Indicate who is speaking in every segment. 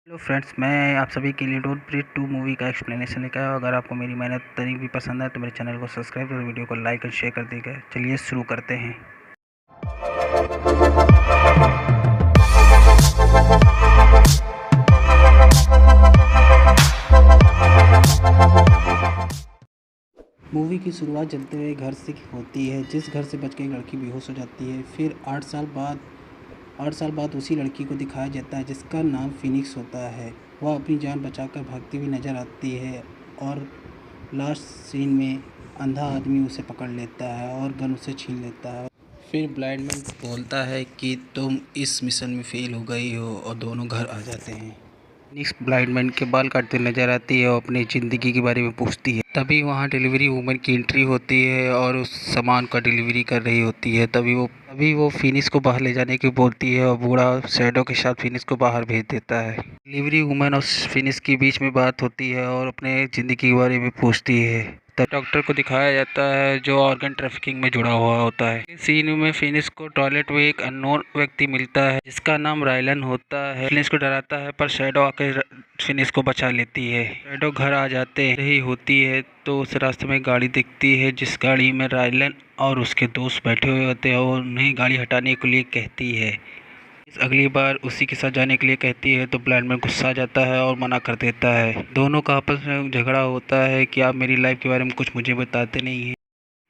Speaker 1: Hello friends, मैं आप सभी के लिए डोंट ब्रीथ 2 मूवी का एक्सप्लेनेशन लेकर आया हूँ। अगर आपको मेरी मेहनत तारीफ भी पसंद है तो मेरे चैनल को सब्सक्राइब और वीडियो को लाइक और शेयर कर दीजिएगा। चलिए शुरू करते हैं। मूवी की शुरुआत जलते हुए घर से होती है, जिस घर से बच के एक लड़की बेहोश हो जाती है। फिर 8 साल बाद उसी लड़की को दिखाया जाता है जिसका नाम फिनिक्स होता है। वह अपनी जान बचाकर भागती हुई नज़र आती है और लास्ट सीन में अंधा आदमी उसे पकड़ लेता है और गन उसे छीन लेता है। फिर ब्लाइंड मैन बोलता है कि तुम इस मिशन में फेल हो गई हो और दोनों घर आ जाते हैं। फिनिक्स ब्लाइंड मैन के बाल काटते नजर आती है और अपनी ज़िंदगी के बारे में पूछती है। तभी वहाँ डिलीवरी वूमन की एंट्री होती है और उस सामान का डिलीवरी कर रही होती है। तभी वो फिनिक्स को बाहर ले जाने की बोलती है और बूढ़ा शैडो के साथ फिनिक्स को बाहर भेज देता है। डिलीवरी वूमन और फिनिक्स के बीच में बात होती है और अपने ज़िंदगी के बारे में पूछती है। तब डॉक्टर को दिखाया जाता है जो ऑर्गन ट्रैफिकिंग में जुड़ा हुआ होता है। इस सीन में फिनिक्स को टॉयलेट में एक अननोन व्यक्ति मिलता है जिसका नाम रायलन होता है। फिनिक्स को डराता है पर शैडो आकर फिनिक्स को बचा लेती है। शैडो घर आ जाते ही होती है तो उस रास्ते में गाड़ी दिखती है जिस गाड़ी में रायलन और उसके दोस्त बैठे हुए होते हैं और उन्हें गाड़ी हटाने के लिए कहती है। अगली बार उसी के साथ जाने के लिए कहती है तो ब्लाइंड मैन गुस्सा आ जाता है और मना कर देता है। दोनों का आपस में झगड़ा होता है कि आप मेरी लाइफ के बारे में कुछ मुझे बताते नहीं हैं।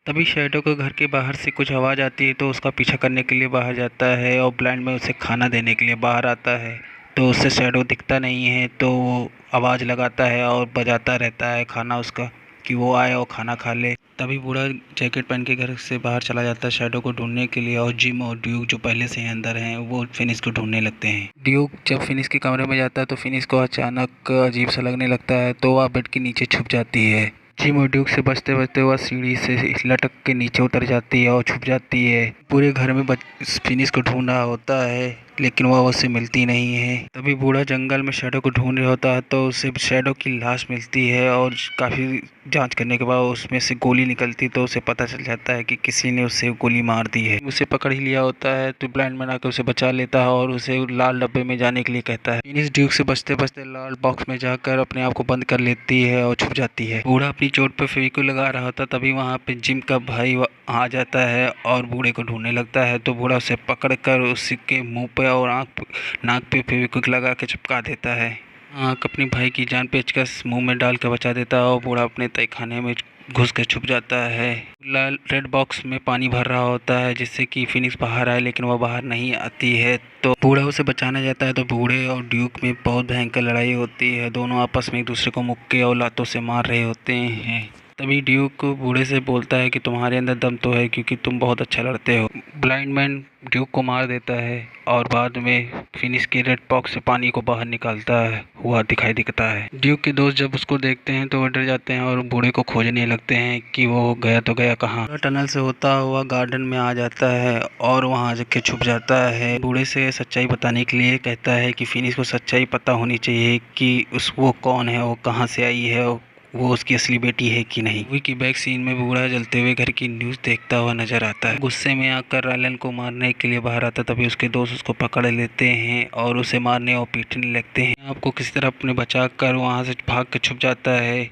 Speaker 1: तभी शैडो को घर के बाहर से कुछ आवाज़ आती है तो उसका पीछा करने के लिए बाहर जाता है और ब्लाइंड मैन उसे खाना देने के लिए बाहर आता है तो उससे शैडो दिखता नहीं है तो वो आवाज़ लगाता है और बजाता रहता है खाना उसका कि वो आए और खाना खा ले। तभी बूढ़ा जैकेट पहन के घर से बाहर चला जाता है शैडो को ढूंढने के लिए और जिम और ड्यूक जो पहले से ही अंदर हैं वो फिनिक्स को ढूंढने लगते हैं। ड्यूक जब फिनिक्स के कमरे में जाता है तो फिनिक्स को अचानक अजीब सा लगने लगता है तो वह बेड के नीचे छुप जाती है। जिम और ड्यूक से बचते बचते वह सीढ़ी से लटक के नीचे उतर जाती है और छुप जाती है। पूरे घर में फिनिक्स को ढूंढा होता है लेकिन वह उससे मिलती नहीं है। तभी बूढ़ा जंगल में शैडो को ढूंढ रहा होता है तो उसे शैडो की लाश मिलती है और काफ़ी जांच करने के बाद उसमें से गोली निकलती तो उसे पता चल जाता है कि किसी ने उसे गोली मार दी है। उसे पकड़ ही लिया होता है तो ब्लाइंड मैन आकर उसे बचा लेता है और उसे लाल डब्बे में जाने के लिए कहता है। फिनिक्स ड्यूक से बचते बचते लाल बॉक्स में जाकर अपने आप को बंद कर लेती है और छुप जाती है। बूढ़ा अपनी चोट पर फेविक्विक लगा रहा होता तभी वहाँ पे जिम का भाई आ जाता है और बूढ़े को ढूंढने लगता है तो बूढ़ा उसे पकड़ कर उसके मुंह पे और नाक पे फेविक्विक लगा के चिपका देता है। आँख अपने भाई की जान पेचकस मुंह में डाल कर बचा देता है और बूढ़ा अपने तहखाने में घुस कर छुप जाता है। लाल रेड बॉक्स में पानी भर रहा होता है जिससे कि फिनिक्स बाहर आए लेकिन वह बाहर नहीं आती है तो बूढ़ा उसे बचाने जाता है तो बूढ़े और ड्यूक में बहुत भयंकर लड़ाई होती है। दोनों आपस में एक दूसरे को मुक्के और लातों से मार रहे होते हैं। तभी ड्यूक बूढ़े से बोलता है कि तुम्हारे अंदर दम तो है क्योंकि तुम बहुत अच्छा लड़ते हो। ब्लाइंड मैन ड्यूक को मार देता है और बाद में फिनिक्स के रेड बॉक्स से पानी को बाहर निकालता है हुआ दिखाई देता है। ड्यूक के दोस्त जब उसको देखते हैं तो वो डर जाते हैं और बूढ़े को खोजने लगते हैं कि वो गया तो गया कहाँ। टनल से होता हुआ गार्डन में आ जाता है और वहाँ जाके छुप जाता है। बूढ़े से सच्चाई बताने के लिए कहता है कि फिनिक्स को सच्चाई पता होनी चाहिए कि वो कौन है, वो कहाँ से आई है, वो उसकी असली बेटी है कि नहीं। मूवी की बैक सीन में बूढ़ा जलते हुए घर की न्यूज़ देखता हुआ नजर आता है। गुस्से में आकर रायलन को मारने के लिए बाहर आता तभी उसके दोस्त उसको पकड़ लेते हैं और उसे मारने और पीटने लगते हैं। आपको किसी तरह अपने बचा कर वहाँ से भाग कर छुप जाता है।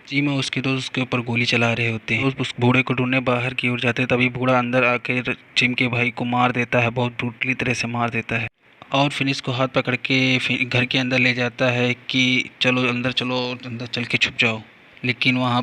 Speaker 1: जी में उसके दोस्त उसके ऊपर गोली चला रहे होते हैं। उस बूढ़े को ढूंढने बाहर की ओर जाते तभी बूढ़ा अंदर आकर जिम के भाई को मार देता है, बहुत ब्रूटली तरह से मार देता है और फिनिक्स को हाथ पकड़ के घर के अंदर ले जाता है कि चलो अंदर चल के छुप जाओ। लेकिन वहाँ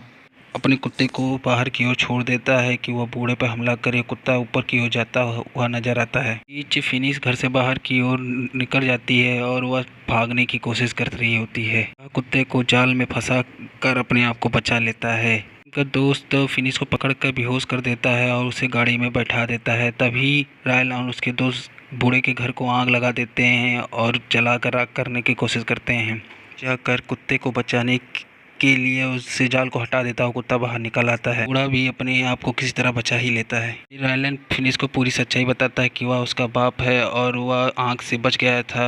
Speaker 1: अपने कुत्ते को बाहर की ओर छोड़ देता है कि वह बूढ़े पर हमला करे। कुत्ता ऊपर की ओर जाता हुआ नजर आता है। बीच फिनिक्स घर से बाहर की ओर निकल जाती है और वह भागने की कोशिश कर रही होती है। कुत्ते को जाल में फंसा कर अपने आप को बचा लेता है। उनका दोस्त फिनिक्स को पकड़कर बेहोश कर देता है और उसे गाड़ी में बैठा देता है। तभी रायल और उसके दोस्त बूढ़े के घर को आग लगा देते हैं और जलाकर आग करने की कोशिश करते हैं। जाकर कुत्ते को बचाने के लिए उससे जाल को हटा देता है, कुत्ता बाहर निकल आता है। बूढ़ा भी अपने आप को किसी तरह बचा ही लेता है। रायलन फिनिक्स को पूरी सच्चाई बताता है कि वह उसका बाप है और वह आग से बच गया था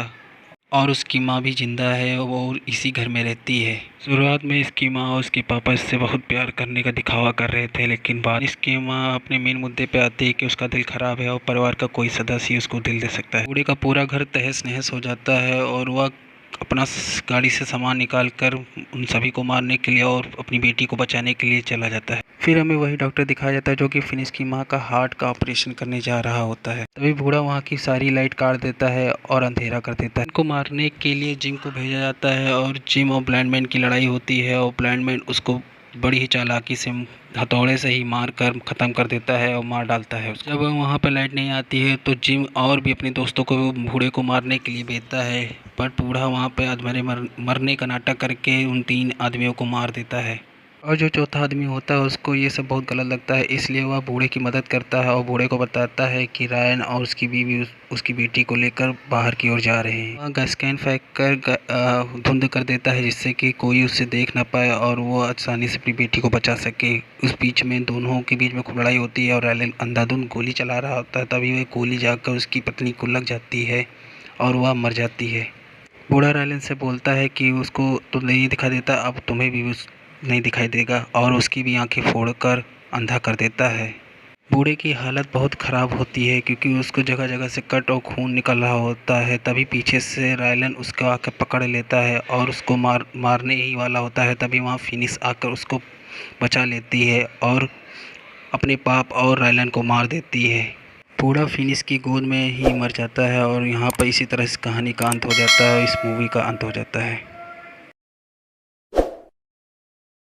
Speaker 1: और उसकी माँ भी जिंदा है, वो इसी घर में रहती है। शुरुआत में इसकी माँ और उसके पापा इससे बहुत प्यार करने का दिखावा कर रहे थे लेकिन बाद इसकी माँ अपने मेन मुद्दे पे आती है कि उसका दिल खराब है और परिवार का कोई सदस्य ही उसको दिल दे सकता है। बूढ़े का पूरा घर तहस नहस हो जाता है और वह अपना गाड़ी से सामान निकाल कर उन सभी को मारने के लिए और अपनी बेटी को बचाने के लिए चला जाता है। फिर हमें वही डॉक्टर दिखाया जाता है जो कि फिनिक्स की माँ का हार्ट का ऑपरेशन करने जा रहा होता है। तभी बूढ़ा वहाँ की सारी लाइट काट देता है और अंधेरा कर देता है। उनको मारने के लिए जिम को भेजा जाता है और जिम और ब्लाइंडमैन की लड़ाई होती है और ब्लाइंडमैन उसको बड़ी ही चालाकी से हथौड़े से ही मार कर ख़त्म कर देता है और मार डालता है उसको। जब वहाँ पर लाइट नहीं आती है तो जिम और भी अपने दोस्तों को बूढ़े को मारने के लिए भेजता है, पर बूढ़ा वहाँ पे अधमरे मरने का नाटक करके उन 3 आदमियों को मार देता है। और जो चौथा आदमी होता है उसको ये सब बहुत गलत लगता है, इसलिए वह बूढ़े की मदद करता है और बूढ़े को बताता है कि रायन और उसकी बीवी उसकी बेटी को लेकर बाहर की ओर जा रहे हैं। वह गैस कैन फेंक कर धुंध कर देता है जिससे कि कोई उसे देख ना पाए और वो आसानी से अपनी बेटी को बचा सके। उस बीच में दोनों के बीच में खूब लड़ाई होती है और रायन अंधाधुंध गोली चला रहा होता है। तभी वह गोली जाकर उसकी पत्नी को लग जाती है और वह मर जाती है। बूढ़ा रायलन से बोलता है कि उसको तो नहीं दिखा देता, अब तुम्हें भी नहीं दिखाई देगा, और उसकी भी आंखें फोड़कर अंधा कर देता है। बूढ़े की हालत बहुत ख़राब होती है क्योंकि उसको जगह जगह से कट और खून निकल रहा होता है। तभी पीछे से रायलन उसको आकर पकड़ लेता है और उसको मारने ही वाला होता है। तभी वहाँ फिनिक्स आकर उसको बचा लेती है और अपने पाप और रायलन को मार देती है। बूढ़ा फिनिक्स की गोद में ही मर जाता है और यहाँ पर इसी तरह इस कहानी का अंत हो जाता है, इस मूवी का अंत हो जाता है।